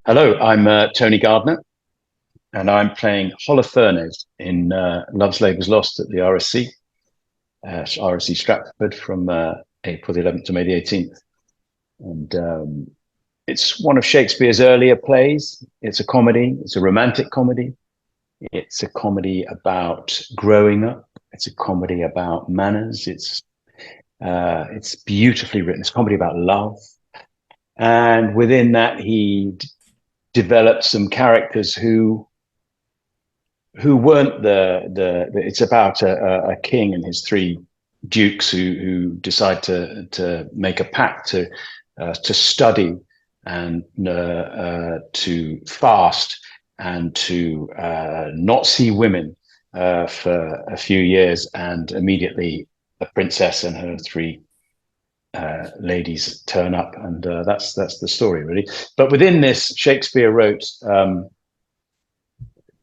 Hello, I'm Tony Gardner, and I'm playing Holofernes in Love's Labour's Lost at the RSC Stratford from April the 11th to May the 18th. And it's one of Shakespeare's earlier plays. It's a comedy, it's a romantic comedy. It's a comedy about growing up. It's a comedy about manners. It's beautifully written. It's a comedy about love. And within that, he developed some characters who weren't the it's about a king and his three dukes who decide to make a pact to study and to fast and to not see women for a few years, and immediately a princess and her three ladies turn up, and that's the story really. But within this, Shakespeare wrote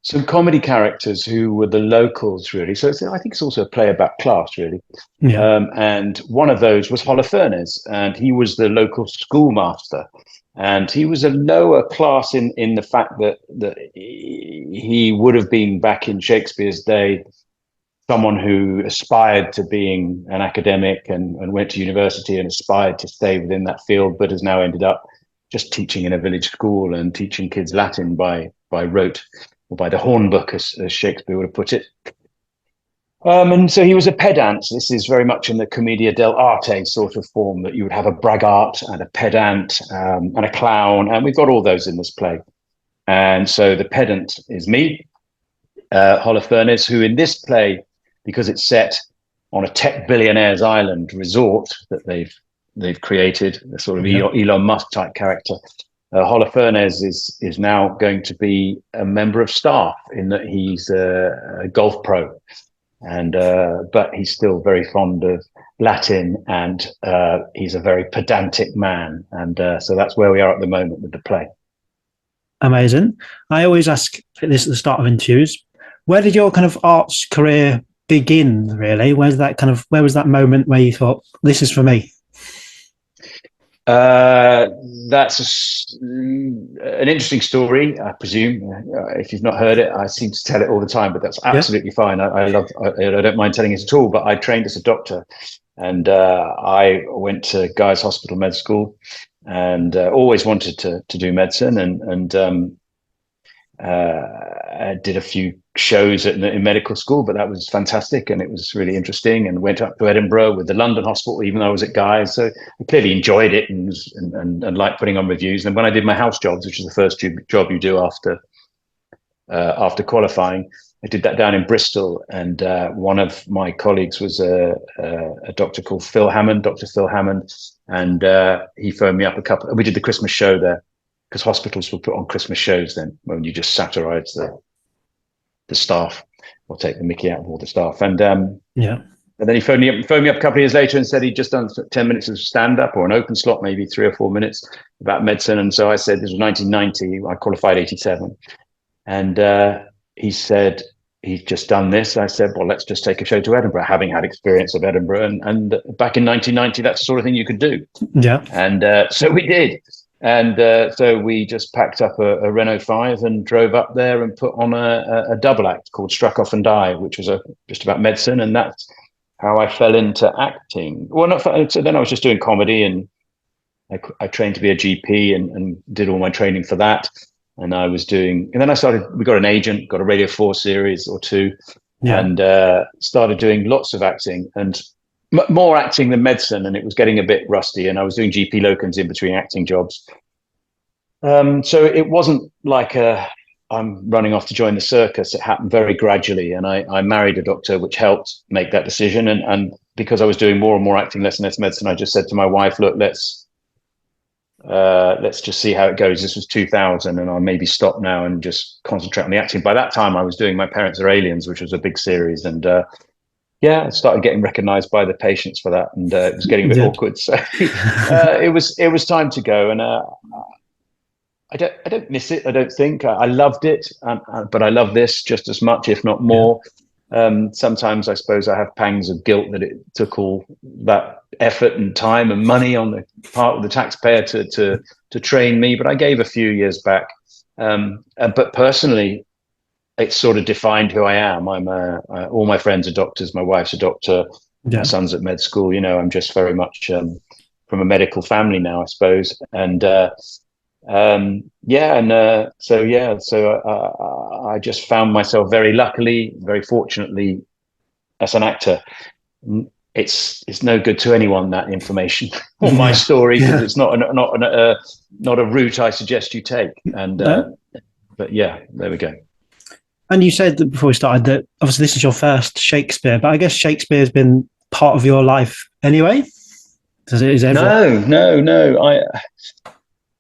some comedy characters who were the locals really. So I think it's also a play about class really. Yeah. And one of those was Holofernes, and he was the local schoolmaster. And he was a lower class in the fact that he would have been, back in Shakespeare's day, someone who aspired to being an academic and went to university and aspired to stay within that field, but has now ended up just teaching in a village school and teaching kids Latin by rote, or by the hornbook, as Shakespeare would have put it. And so he was a pedant. This is very much in the commedia dell'arte sort of form, that you would have a braggart and a pedant and a clown, and we've got all those in this play. And so the pedant is me, Holofernes, who in this play, because it's set on a tech billionaire's island resort that they've created, a sort of Elon Musk type character, Holofernes is now going to be a member of staff, in that he's a golf pro, and but he's still very fond of Latin, and he's a very pedantic man, and so that's where we are at the moment with the play. Amazing. I always ask this at the start of interviews: where did your kind of arts career begin? Really, where was that moment where you thought, "This is for me"? That's an interesting story, I presume. If you've not heard it, I seem to tell it all the time, but that's absolutely fine. I don't mind telling it at all. But I trained as a doctor, and I went to Guy's Hospital Med School, and always wanted to do medicine, and I did a few shows in medical school, but that was fantastic and it was really interesting, and went up to Edinburgh with the London Hospital, even though I was at Guy's. So I clearly enjoyed it and liked putting on reviews. And when I did my house jobs, which is the first job you do after qualifying, I did that down in Bristol. And one of my colleagues was a doctor called Dr. Phil Hammond. And he phoned me up we did the Christmas show there, because hospitals would put on Christmas shows then, when you just satirize the staff, or take the mickey out of all the staff. And and then he phoned me up a couple of years later and said he'd just done 10 minutes of stand-up, or an open slot, maybe 3 or 4 minutes, about medicine. And so I said, this was 1990, I qualified 87. And he said he'd just done this. I said, well, let's just take a show to Edinburgh, having had experience of Edinburgh. And back in 1990, that's the sort of thing you could do. Yeah. And so we did. And so we just packed up a Renault 5 and drove up there and put on a double act called Struck Off and Die, which was just about medicine. And that's how I fell into acting. Well, so then I was just doing comedy, and I trained to be a GP and did all my training for that. And then we got an agent, got a Radio 4 series or 2, and started doing lots of acting, and more acting than medicine, and it was getting a bit rusty, and I was doing GP locums in between acting jobs. So it wasn't like I'm running off to join the circus. It happened very gradually, and I married a doctor, which helped make that decision. And because I was doing more and more acting, less and less medicine, I just said to my wife, look, let's just see how it goes. This was 2000, and I'll maybe stop now and just concentrate on the acting. By that time, I was doing My Parents Are Aliens, which was a big series, and I started getting recognised by the patients for that, and it was getting a bit awkward. So it was time to go, and I don't miss it. I don't think I loved it, but I love this just as much, if not more. Sometimes I suppose I have pangs of guilt that it took all that effort and time and money on the part of the taxpayer to train me, but I gave a few years back. But personally, it's sort of defined who I am. All my friends are doctors. My wife's a doctor. My son's at med school. I'm just very much from a medical family now, I suppose. And I just found myself very luckily, very fortunately, as an actor. It's no good to anyone, that information or my story, because it's not a route I suggest you take. And but yeah, there we go. And you said that before we started that obviously this is your first Shakespeare, but I guess Shakespeare has been part of your life anyway.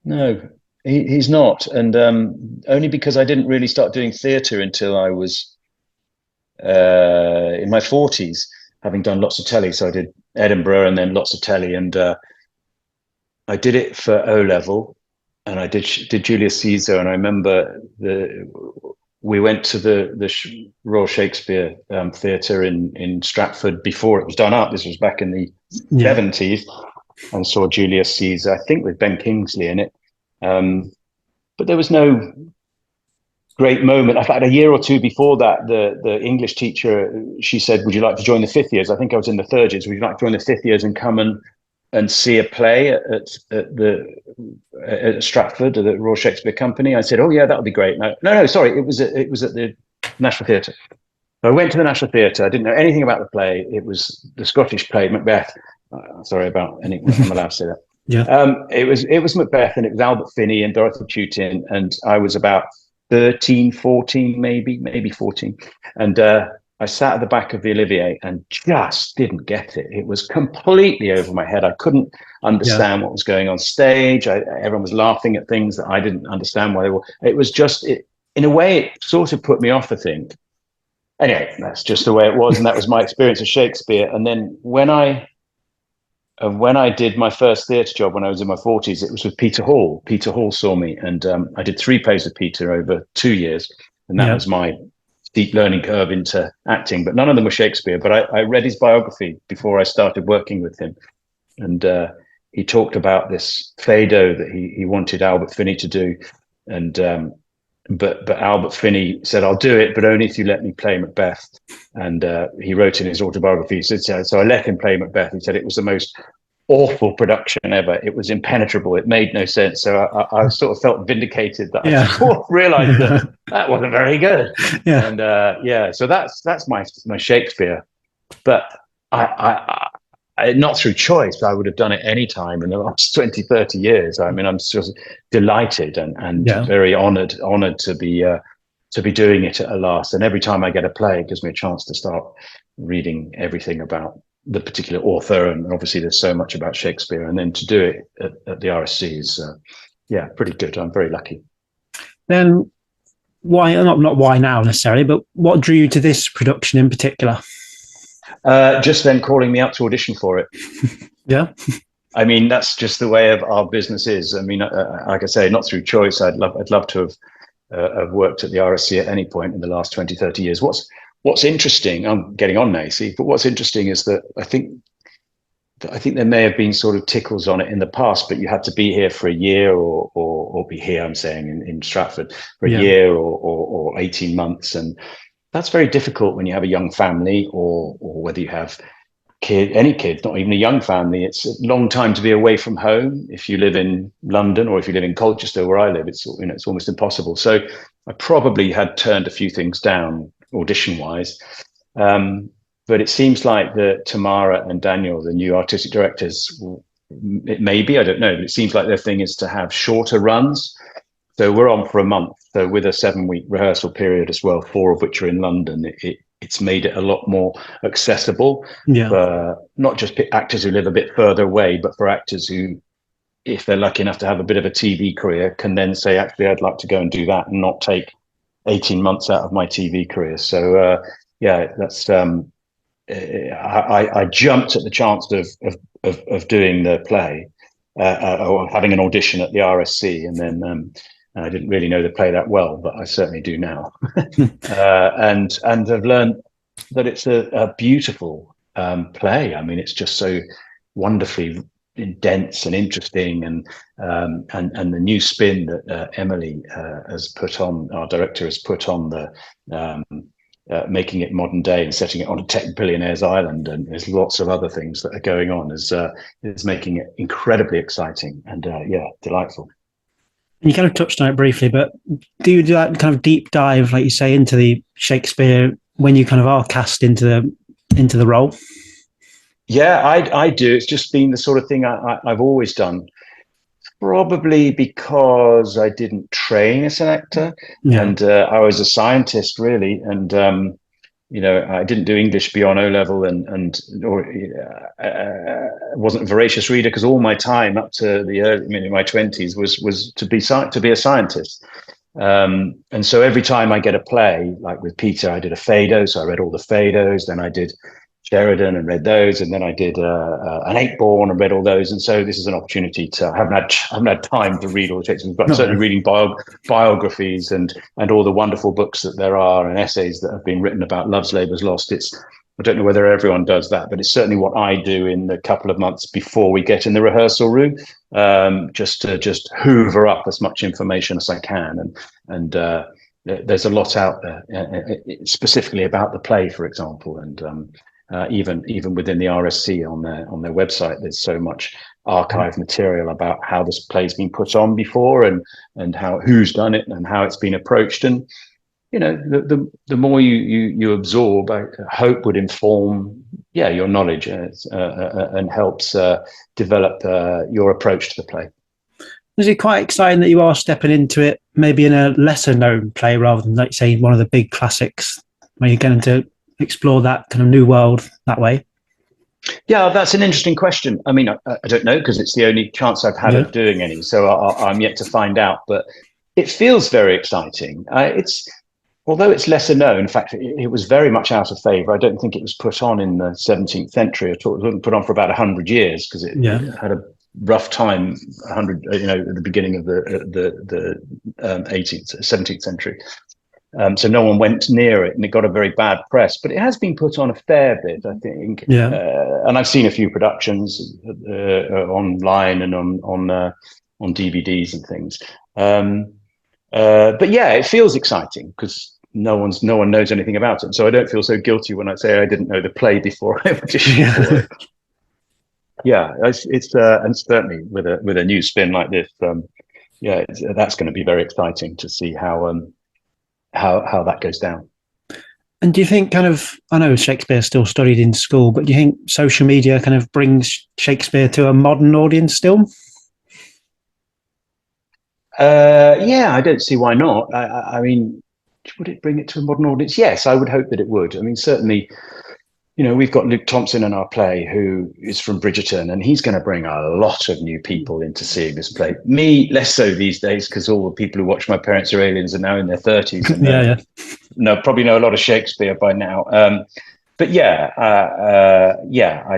No, he's not, and only because I didn't really start doing theatre until I was in my 40s, having done lots of telly. So I did Edinburgh and then lots of telly, and I did it for O level, and I did Julius Caesar, and I remember we went to the Royal Shakespeare Theatre in Stratford before it was done up. This was back in the 70s, and saw Julius Caesar, I think with Ben Kingsley in it. But there was no great moment. In fact, a year or two before that, the English teacher, she said, "Would you like to join the fifth years?" I think I was in the third years. "Would you like to join the fifth years and come and see a play at Stratford, at the Royal Shakespeare Company?" I said, "Oh yeah, that would be great." No, sorry, it was at the National Theatre. So I went to the National Theatre. I didn't know anything about the play. It was the Scottish play Macbeth. Sorry about anything. I'm allowed to say that. Yeah. It was Macbeth, and it was Albert Finney and Dorothy Tutin, and I was about 13, 14, maybe 14, and I sat at the back of the Olivier and just didn't get it. It was completely over my head. I couldn't understand what was going on stage. Everyone was laughing at things that I didn't understand why they were. It was just, in a way, it sort of put me off, I think. Anyway, that's just the way it was, and that was my experience of Shakespeare. And then when I did my first theatre job when I was in my 40s, it was with Peter Hall. Peter Hall saw me, and I did 3 plays with Peter over 2 years, and that was my steep learning curve into acting. But none of them were Shakespeare. But I read his biography before I started working with him, and he talked about this Phaedo that he wanted Albert Finney to do, and but Albert Finney said, "I'll do it, but only if you let me play Macbeth." And he wrote in his autobiography, he said, so I let him play Macbeth. He said it was the most awful production ever. It was impenetrable. It made no sense. So I sort of felt vindicated that I sort of realized that wasn't very good. Yeah. And so that's my Shakespeare. But I not through choice, but I would have done it any time in the last 20, 30 years. I mean, I'm just delighted and very honored to be doing it at last. And every time I get a play, it gives me a chance to start reading everything about the particular author. And obviously there's so much about Shakespeare, and then to do it at the RSC is, pretty good. I'm very lucky. Then why, not why now necessarily, but what drew you to this production in particular? Just them calling me up to audition for it. Yeah. I mean, that's just the way of our business is. I mean, like I say, not through choice. I'd love to have worked at the RSC at any point in the last 20, 30 years. What's interesting, I'm getting on now, you see, but what's interesting is that I think there may have been sort of tickles on it in the past, but you had to be here for a year or be here, I'm saying, in Stratford for a year or 18 months. And that's very difficult when you have a young family, or whether you have any kids, not even a young family. It's a long time to be away from home. If you live in London or if you live in Colchester, where I live, it's almost impossible. So I probably had turned a few things down audition wise. But it seems like Tamara and Daniel, the new artistic directors, it may be, I don't know, but it seems like their thing is to have shorter runs. So we're on for a month. So with a 7-week rehearsal period as well, 4 of which are in London, it's made it a lot more accessible for not just actors who live a bit further away, but for actors who, if they're lucky enough to have a bit of a TV career, can then say, actually, I'd like to go and do that and not take 18 months out of my TV career. So that's I jumped at the chance of doing the play or having an audition at the RSC, and then I didn't really know the play that well, but I certainly do now. And I've learned that it's a beautiful play. I mean, it's just so wonderfully dense and interesting, and the new spin that Emily has put on, our director has put on the making it modern day and setting it on a tech billionaire's island, and there's lots of other things that are going on, is making it incredibly exciting and delightful. You kind of touched on it briefly, but do you do that kind of deep dive, like you say, into the Shakespeare when you kind of are cast into the role? Yeah, I do. It's just been the sort of thing I've always done, probably because I didn't train as an actor, and I was a scientist really, and I didn't do English beyond O level, or wasn't a voracious reader, because all my time up to my 20s was to be a scientist. And so every time I get a play, like with Peter, I did a Phaedo, so I read all the Phaedos, then I did Sheridan and read those, and then I did an Eightborn and read all those. And so this is an opportunity to I haven't had time to read all the Shakespeare, but I'm certainly reading biographies and all the wonderful books that there are, and essays that have been written about Love's Labour's Lost. I don't know whether everyone does that, but it's certainly what I do in the couple of months before we get in the rehearsal room, just to hoover up as much information as I can. And there's a lot out there, specifically about the play, for example, and even within the RSC on their website, there's so much archive material about how this play's been put on before, and who's done it and how it's been approached. And the more you absorb, I hope would inform your knowledge and helps develop your approach to the play. Is it quite exciting that you are stepping into it maybe in a lesser known play rather than, like, say, one of the big classics, where you're going to explore that kind of new world that way? Yeah, that's an interesting question. I mean, I don't know, because it's the only chance I've had of doing any, so I'm yet to find out, but it feels very exciting. Although it's lesser known, in fact, it was very much out of favour. I don't think it was put on in the 17th century at all. It wasn't put on for about 100 years, because it had a rough time, 100, at the beginning of the 17th century. So no one went near it, and it got a very bad press. But it has been put on a fair bit, I think. And I've seen a few productions online and on DVDs and things. But yeah, it feels exciting because no one knows anything about it. So I don't feel so guilty when I say I didn't know the play before I auditioned for it. Yeah, it's and certainly with a new spin like this, that's going to be very exciting to see how that goes down. And do you think I know Shakespeare still studied in school, but do you think social media kind of brings Shakespeare to a modern audience still? I don't see why not. I mean, would it bring it to a modern audience? Yes, I would hope that it would. I mean, certainly, we've got Luke Thompson in our play, who is from Bridgerton, and he's going to bring a lot of new people into seeing this play. Me, less so these days, because all the people who watch My Parents Are Aliens are now in their 30s. And probably know a lot of Shakespeare by now. But I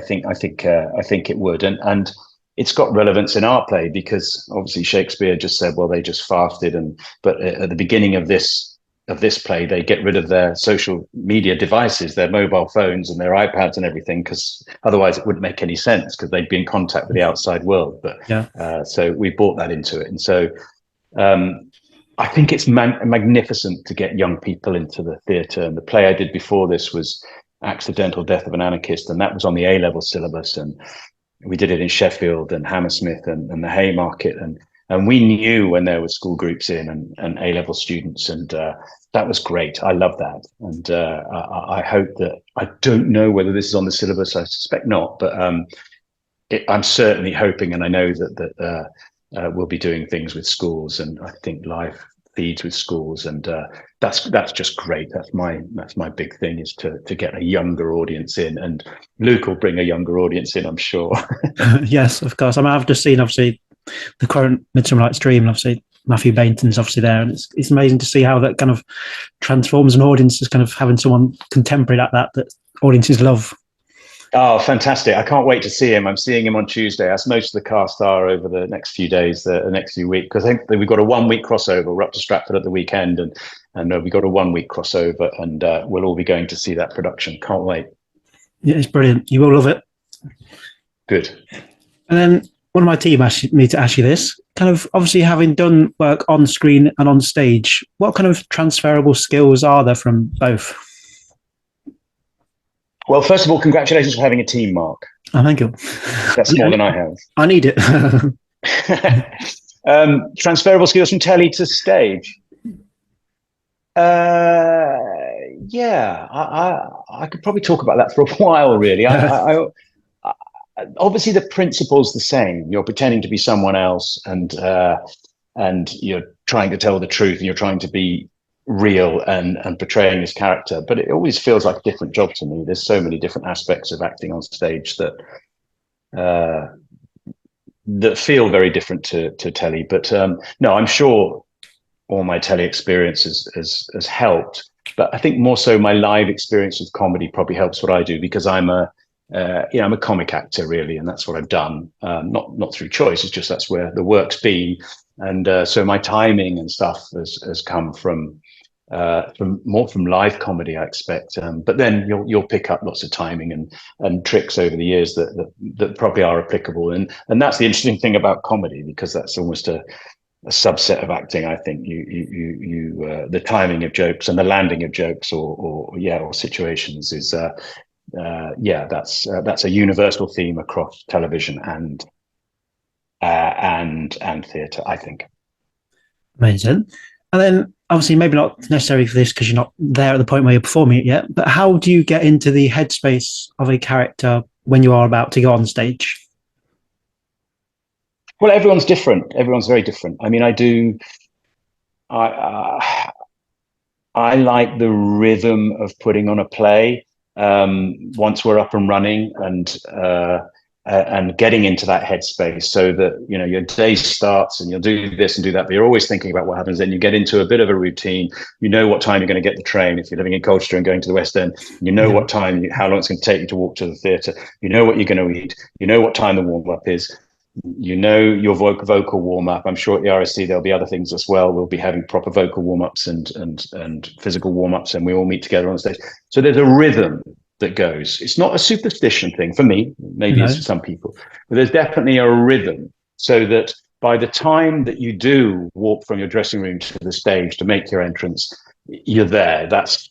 think it would, and it's got relevance in our play, because obviously Shakespeare just said, well, they just fasted, but at the beginning of this play, they get rid of their social media devices, their mobile phones and their iPads and everything, because otherwise it wouldn't make any sense, because they'd be in contact with the outside world. But so we brought that into it, and so I think it's magnificent to get young people into the theatre. And the play I did before this was Accidental Death of an Anarchist, and that was on the A-level syllabus, and we did it in Sheffield and Hammersmith and the Haymarket, and we knew when there were school groups in and A-level students, and that was great. I love that, and I hope that, I don't know whether this is on the syllabus, I suspect not, but I'm certainly hoping, and I know that we'll be doing things with schools, and I think live feeds with schools, and that's just great. That's my big thing, is to get a younger audience in, and Luke will bring a younger audience in, I'm sure. Yes, of course. I mean, I've just seen obviously the current Midsummer Night's Dream, and obviously Matthew Bainton's obviously there, and it's amazing to see how that kind of transforms an audience, as kind of having someone contemporary like that audiences love. Oh, fantastic. I can't wait to see him. I'm seeing him on Tuesday, as most of the cast are over the next few days, the next few weeks, because I think that we've got a 1 week crossover. We're up to Stratford at the weekend, and we've got a 1 week crossover, and we'll all be going to see that production. Can't wait. Yeah, it's brilliant. You will love it. Good. And then one of my team asked me to ask you this, kind of obviously having done work on screen and on stage, what kind of transferable skills are there from both? Well, first of all, congratulations for having a team, Mark. Oh, thank you. That's more than I have. I need it. Transferable skills from telly to stage. Yeah, I could probably talk about that for a while, really. Obviously, the principle's the same. You're pretending to be someone else, and you're trying to tell the truth, and you're trying to be real and portraying this character. But it always feels like a different job to me. There's so many different aspects of acting on stage that feel very different to telly. But no, I'm sure all my telly experience has helped. But I think more so my live experience with comedy probably helps what I do, because I'm a comic actor, really, and that's what I've done. Not through choice. It's just that's where the work's been, and so my timing and stuff has come from live comedy, I expect. But then you'll pick up lots of timing and tricks over the years that probably are applicable, and that's the interesting thing about comedy, because that's almost a subset of acting. I think the timing of jokes and the landing of jokes or situations is. That's a universal theme across television and theatre, I think. Amazing. And then obviously maybe not necessarily for this because you're not there at the point where you're performing it yet, but how do you get into the headspace of a character when you are about to go on stage? Well, everyone's different. Everyone's very different. I mean, I like the rhythm of putting on a play. Once we're up and running and getting into that headspace, so that your day starts and you'll do this and do that, but you're always thinking about what happens. Then you get into a bit of a routine. You know what time you're going to get the train if you're living in Colchester and going to the West End. You know what time, how long it's going to take you to walk to the theatre. You know what you're going to eat. You know what time the warm up is. You know your vocal warm up. I'm sure at the RSC there'll be other things as well. We'll be having proper vocal warm ups and physical warm ups, and we all meet together on stage. So there's a rhythm that goes. It's not a superstition thing for me. Maybe it's for some people, but there's definitely a rhythm. So that by the time that you do walk from your dressing room to the stage to make your entrance, you're there. That's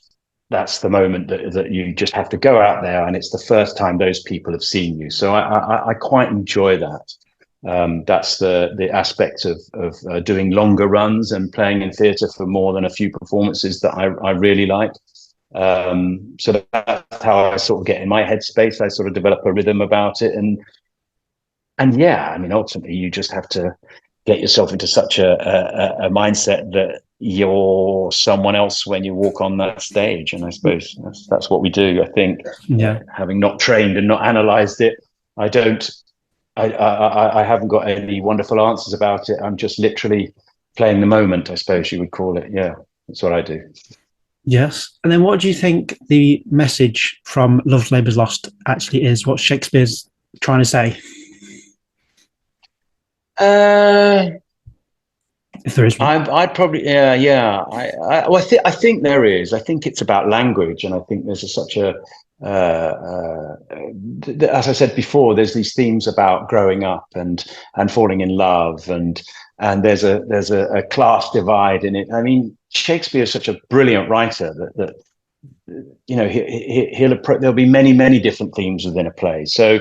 the moment that you just have to go out there, and it's the first time those people have seen you. So I quite enjoy that. That's the aspect of doing longer runs and playing in theatre for more than a few performances that I really like. So that's how I sort of get in my headspace. I sort of develop a rhythm about it, and yeah, I mean, ultimately, you just have to get yourself into such a mindset that you're someone else when you walk on that stage. And I suppose that's what we do. I think, having not trained and not analysed it, I haven't got any wonderful answers about it. I'm just literally playing the moment, I suppose you would call it. Yeah, that's what I do. Yes. And then what do you think the message from Love Labour's Lost actually is? What Shakespeare's trying to say? If there is one. I'd probably, yeah. I think there is. I think it's about language, and I think there's such a as I said before, there's these themes about growing up and falling in love, and there's a class divide in it. I mean, Shakespeare is such a brilliant writer that there'll be many different themes within a play. So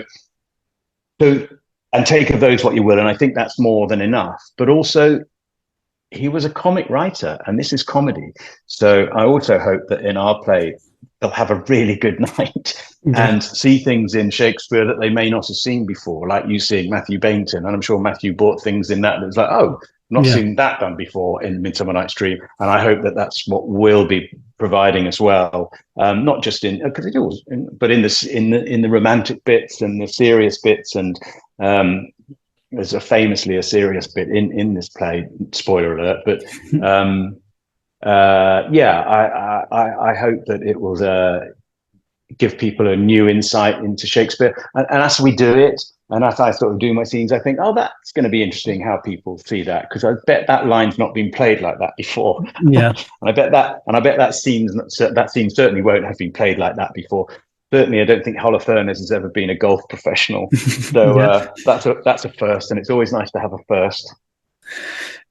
and take of those what you will, and I think that's more than enough. But also, he was a comic writer, and this is comedy. So I also hope that in our play, they'll have a really good night and see things in Shakespeare that they may not have seen before, like you seeing Matthew Baynton. And I'm sure Matthew bought things in that was like, oh, not seen that done before in Midsummer Night's Dream. And I hope that that's what we'll be providing as well, not just in because it was, but in the romantic bits and the serious bits. And there's famously a serious bit in this play. Spoiler alert, but. I hope that it will give people a new insight into Shakespeare. And as we do it, and as I sort of do my scenes, I think, oh, that's going to be interesting how people see that, because I bet that line's not been played like that before. Yeah. And I bet that scene certainly won't have been played like that before. Certainly, I don't think Holofernes has ever been a golf professional. So Yeah. that's a first, and it's always nice to have a first.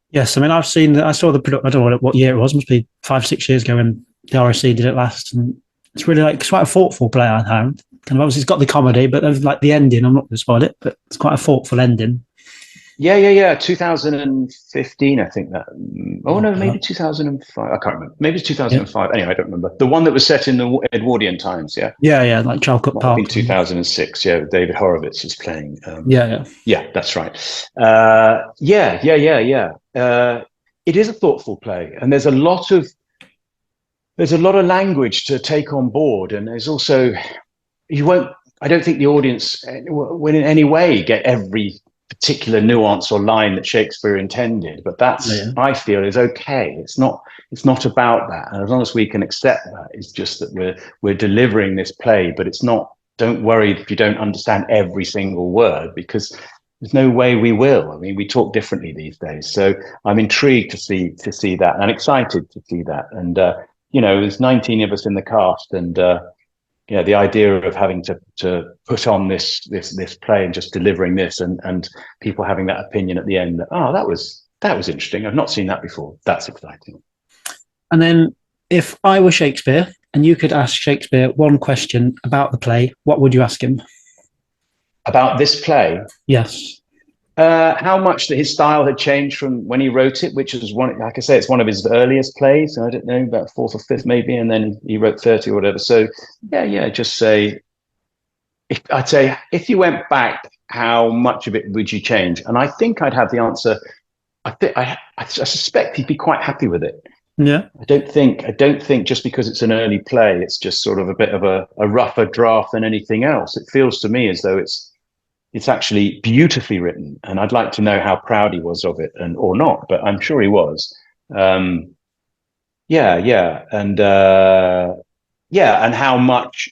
Yes, I mean, I saw the product. I don't know what year it was. It must be 5-6 years ago when the RSC did it last, and it's really it's quite a thoughtful play. I found, kind of, obviously it's got the comedy, but there's like the ending. I'm not going to spoil it, but it's quite a thoughtful ending. Yeah. 2015, I think that. Oh no, maybe 2005. I can't remember. Maybe it's 2005. Yeah. Anyway, I don't remember. The one that was set in the Edwardian times. Yeah. Yeah, like Chalcott Park. In 2006. Yeah, David Horowitz was playing. Yeah, that's right. Yeah. It is a thoughtful play, and there's a lot of language to take on board, and there's also I don't think the audience will in any way get every particular nuance or line that Shakespeare intended, but I feel is okay. It's not about that, and as long as we can accept that, it's just that we're delivering this play, but it's not. Don't worry if you don't understand every single word, because there's no way we will. I mean, we talk differently these days, so I'm intrigued to see that, and I'm excited to see that. And there's 19 of us in the cast, and the idea of having to put on this play and just delivering this, and people having that opinion at the end that, oh, that was interesting. I've not seen that before. That's exciting. And then, if I were Shakespeare and you could ask Shakespeare one question about the play, what would you ask him? About this play? Yes. How much that his style had changed from when he wrote it, which was like I say, it's one of his earliest plays. I don't know, about fourth or fifth maybe, and then he wrote 30 or whatever. So just say, if you went back, how much of it would you change? And I think I'd have the answer. I suspect he'd be quite happy with it. Yeah. I don't think just because it's an early play, it's just sort of a bit of a rougher draft than anything else. It feels to me as though it's actually beautifully written, and I'd like to know how proud he was of it, or not, but I'm sure he was. And how much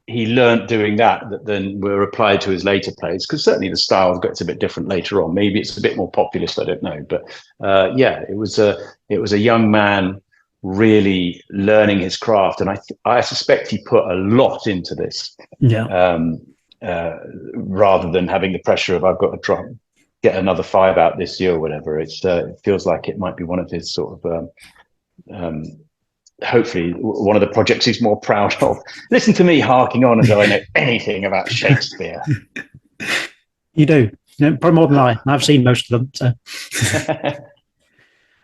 he learned doing that then were applied to his later plays, because certainly the style gets a bit different later on. Maybe it's a bit more populist, I don't know, but it was a young man really learning his craft, and I suspect he put a lot into this. Rather than having the pressure of I've got to get another 5 out this year or whatever. It feels like it might be one of his sort of hopefully one of the projects he's more proud of. Listen to me harking on as though I know anything about Shakespeare. You do, probably more than I. I've seen most of them. So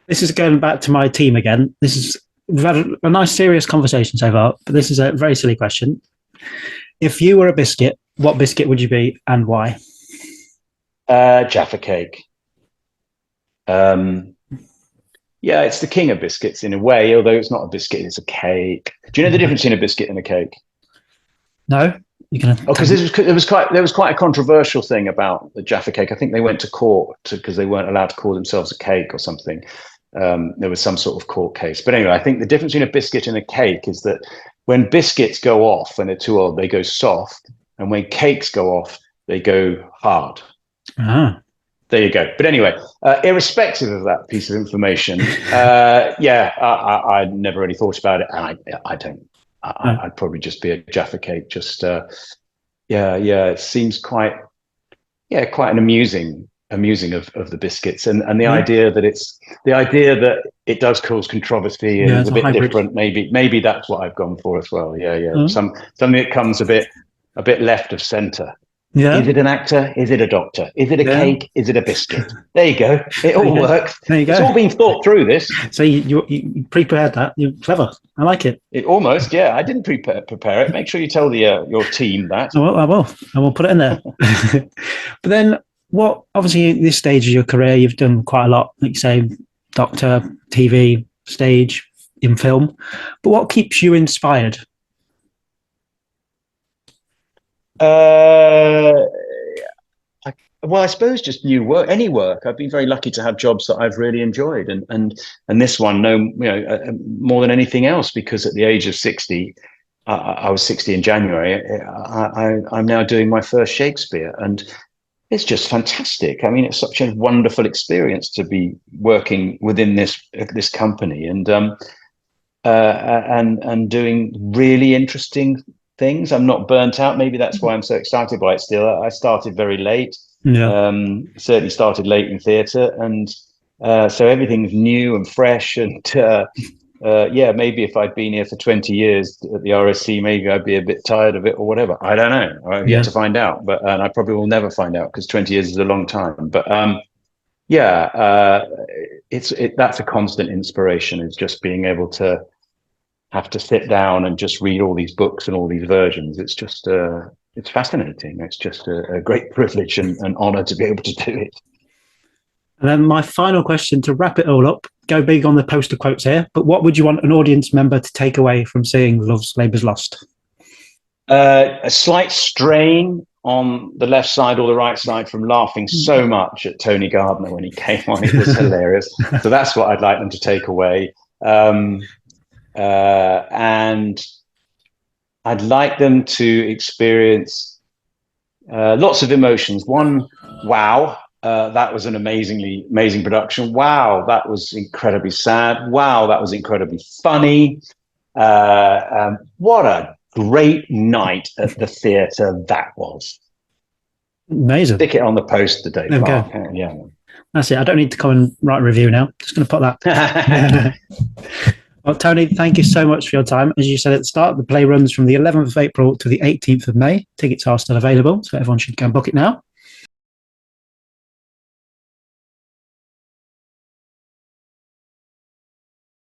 this is going back to my team again. We've had a nice serious conversation so far, but this is a very silly question. If you were a biscuit, what biscuit would you be and why? Jaffa cake. It's the king of biscuits in a way, although it's not a biscuit, it's a cake. Do you know the difference between a biscuit and a cake? No. Because there was quite a controversial thing about the Jaffa cake. I think they went to court because they weren't allowed to call themselves a cake or something. There was some sort of court case. But anyway, I think the difference between a biscuit and a cake is that when biscuits go off when they're too old, they go soft. And when cakes go off, they go hard. Ah. There you go. But anyway, irrespective of that piece of information, I never really thought about it. And I don't. I'd probably just be a Jaffa cake. Just, it seems quite an amusing of the biscuits, and the idea that it does cause controversy and is a bit different. Maybe that's what I've gone for as well. Something that comes a bit left of center. Yeah. Is it an actor? Is it a doctor? Is it a cake? Is it a biscuit? There you go. It all works. There you go. It's all been thought through, this. So you prepared that. You're clever. I like it. It almost, yeah. I didn't prepare it. Make sure you tell your team that. I will put it in there. But then, obviously, at this stage of your career, you've done quite a lot, like you say, doctor, TV, stage, in film. But what keeps you inspired? I suppose just new work, any work. I've been very lucky to have jobs that I've really enjoyed, and this one, more than anything else, because at the age of 60, I was 60 in January. I'm now doing my first Shakespeare, and it's just fantastic. I mean, it's such a wonderful experience to be working within this company and doing really interesting things. I'm not burnt out. Maybe that's why I'm so excited by it still. I started very late. Yeah. Certainly started late in theatre, and so everything's new and fresh. And yeah, maybe if I'd been here for 20 years at the RSC, maybe I'd be a bit tired of it or whatever. I don't know. I've yet to find out, and I probably will never find out because 20 years is a long time. But yeah, that's a constant inspiration, is just being able to have to sit down and just read all these books and all these versions. It's just it's fascinating. It's just a great privilege and honor to be able to do it. And then my final question to wrap it all up, go big on the poster quotes here, but what would you want an audience member to take away from seeing Love's Labour's Lost? A slight strain on the left side or the right side from laughing so much at Tony Gardner when he came on. It was hilarious. So that's what I'd like them to take away. And I'd like them to experience lots of emotions. One, wow. That was an amazing production. Wow, that was incredibly sad. Wow, that was incredibly funny. What a great night at the theatre that was. Amazing. Stick it on the poster, Dave. Okay. Yeah. That's it. I don't need to come and write a review now. Just going to put that. Well, Tony, thank you so much for your time. As you said at the start, the play runs from the 11th of April to the 18th of May. Tickets are still available, so everyone should go and book it now.